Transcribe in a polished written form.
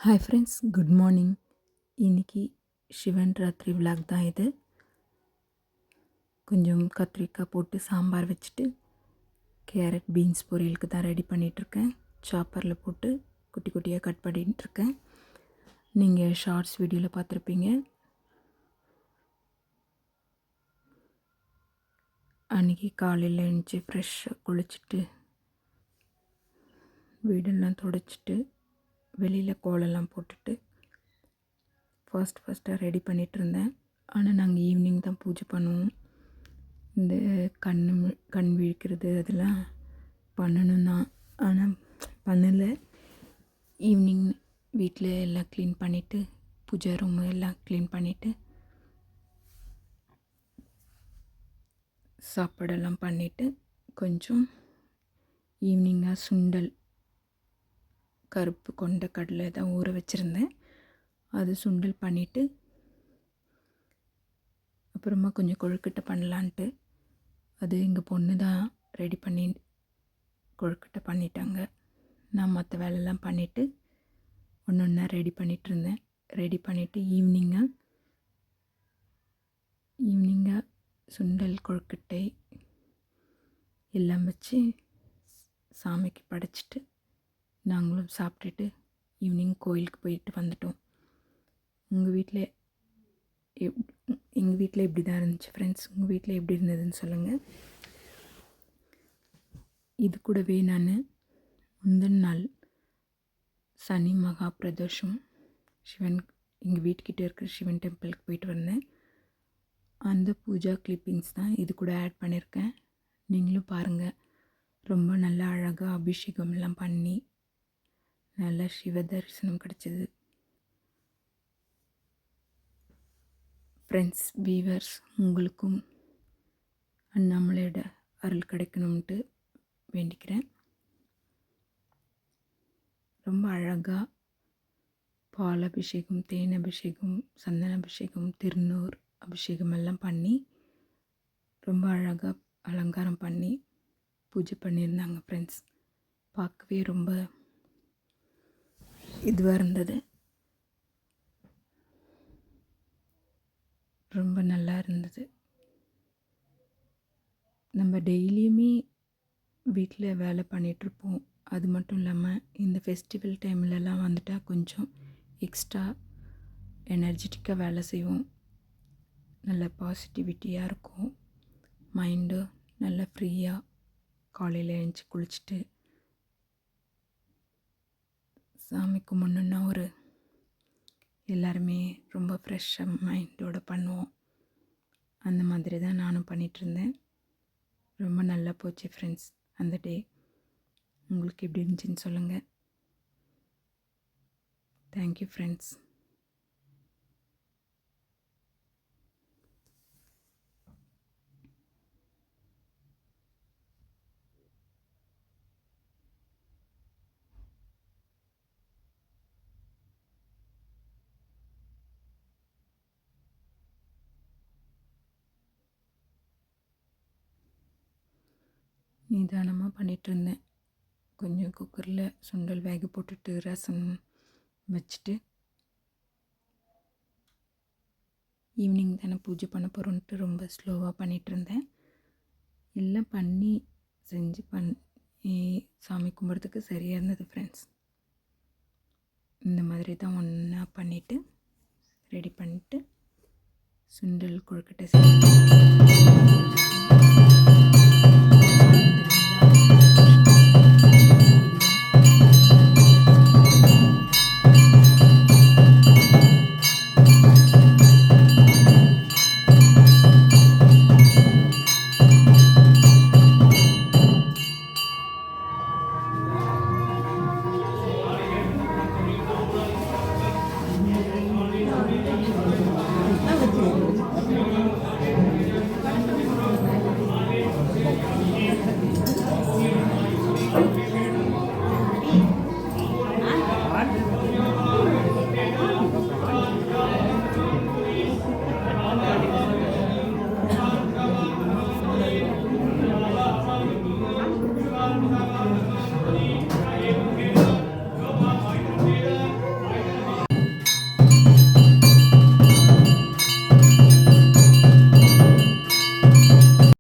Hi friends, good morning. இன்றைக்கி சிவன் ராத்திரி vlog தான் இது. கொஞ்சம் கத்திரிக்காய் போட்டு சாம்பார் வச்சுட்டு கேரட் பீன்ஸ் பொரியலுக்கு தான் ரெடி பண்ணிகிட்ருக்கேன். சாப்பரில் போட்டு குட்டி குட்டியாக கட் பண்ணிகிட்ருக்கேன். நீங்கள் ஷார்ட்ஸ் வீடியோவில் பார்த்துருப்பீங்க. அன்றைக்கி காலையில் எழுந்துச்சி ஃப்ரெஷ்ஷாக குளிச்சுட்டு வீடெல்லாம் துடைச்சிட்டு வெளியில் கோலெல்லாம் போட்டுட்டு ஃபஸ்ட்டாக ரெடி பண்ணிகிட்ருந்தேன். ஆனால் நாங்கள் ஈவினிங் தான் பூஜை பண்ணுவோம். இந்த கண் விழிக்கிறது அதெல்லாம் பண்ணணும் தான், ஆனால் பண்ணலை. ஈவினிங் வீட்டில் எல்லாம் க்ளீன் பண்ணிவிட்டு பூஜை ரூம் எல்லாம் க்ளீன் பண்ணிவிட்டு சாப்பாடெல்லாம் பண்ணிவிட்டு கொஞ்சம் ஈவினிங்காக சுண்டல் கருப்பு கொண்ட கடலை தான் ஊற வச்சுருந்தேன். அது சுண்டல் பண்ணிவிட்டு அப்புறமா கொஞ்சம் கொழுக்கட்டை பண்ணலான்ட்டு அது எங்கள் பொண்ணு தான் ரெடி பண்ணி கொழுக்கட்டை பண்ணிட்டாங்க. நான் மற்ற வேலையெல்லாம் பண்ணிவிட்டு ஒன்று ஒன்றா ரெடி பண்ணிகிட்ருந்தேன். ரெடி பண்ணிவிட்டு ஈவினிங்காக சுண்டல் கொழுக்கட்டை எல்லாம் வச்சு சாமிக்கு படைச்சிட்டு நாங்களும் சாப்பிட்டுட்டு ஈவினிங் கோயிலுக்கு போயிட்டு வந்துட்டோம். எங்கள் வீட்டில் இப்படி தான் இருந்துச்சு ஃப்ரெண்ட்ஸ். உங்கள் வீட்டில் எப்படி இருந்ததுன்னு சொல்லுங்கள். இது கூடவே நான் முந்தின நாள் சனி மகா பிரதோஷம் சிவன் எங்கள் வீட்டுக்கிட்ட இருக்கிற சிவன் டெம்பிளுக்கு போயிட்டு வந்தேன். அந்த பூஜா கிளிப்பிங்ஸ் தான் இது கூட ஆட் பண்ணியிருக்கேன். நீங்களும் பாருங்கள். ரொம்ப நல்லா அழகாக அபிஷேகம்லாம் பண்ணி நல்லா சிவ தரிசனம் கிடச்சிது. ஃப்ரெண்ட்ஸ், வீவர்ஸ், உங்களுக்கும் அண்ணாமலையோட அருள் கிடைக்கணும்ன்ட்டு வேண்டிக்கிறேன். ரொம்ப அழகாக பால் அபிஷேகம், தேன் அபிஷேகம், சந்தன அபிஷேகம், திருநூறு அபிஷேகம் எல்லாம் பண்ணி ரொம்ப அழகாக அலங்காரம் பண்ணி பூஜை பண்ணியிருந்தாங்க ஃப்ரெண்ட்ஸ். பார்க்கவே ரொம்ப இதுவாக இருந்தது. ரொம்ப நல்லா இருந்தது. நம்ம டெய்லியுமே வீட்டில் வேலை பண்ணிகிட்ருப்போம். அது மட்டும் இல்லாமல் இந்த ஃபெஸ்டிவல் டைம்லலாம் வந்துட்டால் கொஞ்சம் எக்ஸ்ட்ரா எனர்ஜெட்டிக்காக வேலை செய்வோம். நல்ல பாசிட்டிவிட்டியாக இருக்கும். மைண்டு நல்லா ஃப்ரீயாக காலையில் எழுந்துச்சி குளிச்சுட்டு சாமி கும்பிட்ணுன்னா எல்லாருமே ரொம்ப ஃப்ரெஷ்ஷாக மைண்டோடு பண்ணுவோம். அந்த மாதிரி தான் நானும் பண்ணிகிட்ருந்தேன். ரொம்ப நல்லா போச்சு ஃப்ரெண்ட்ஸ் அந்த டே. உங்களுக்கு எப்படி இருந்துச்சுன்னு சொல்லுங்கள். Thank you friends. நிதானமாக பண்ணிகிட்ருந்தேன். கொஞ்சம் குக்கரில் சுண்டல் வேக போட்டுட்டு ரசம் வச்சுட்டு ஈவினிங் தானே பூஜை பண்ண போகிறோன்ட்டு ரொம்ப ஸ்லோவாக பண்ணிகிட்ருந்தேன். எல்லாம் செஞ்சு சாமி கும்பிட்றதுக்கு சரியாக இருந்தது ஃப்ரெண்ட்ஸ். இந்த மாதிரி தான் ஒன்றா பண்ணிவிட்டு ரெடி பண்ணிவிட்டு சுண்டல் கொழுக்கட்டை